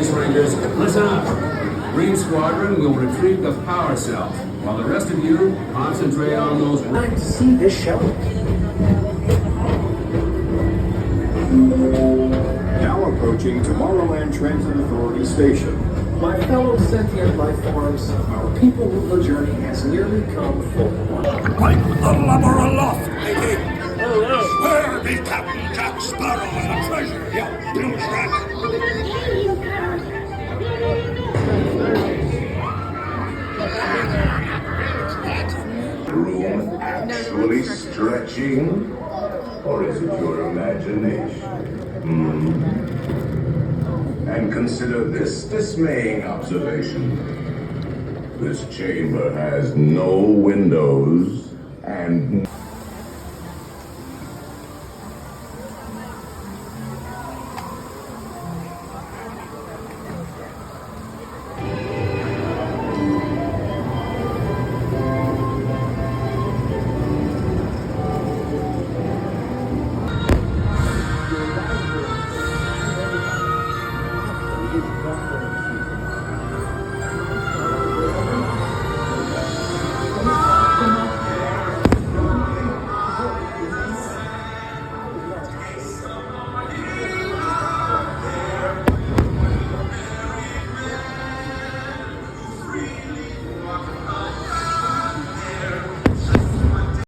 Space Rangers, listen up. Green Squadron will retrieve the power cells, while the rest of you concentrate on those... I'd like to see this show. Now approaching Tomorrowland Transit Authority Station. My fellow sentient life forms, our people mover journey has nearly come full. Like the lubber aloft, matey! Where be Captain Jack Sparrow and the treasure, you bilge rat? Room actually stretching? Or is it your imagination? And consider this dismaying observation. This chamber has no windows and...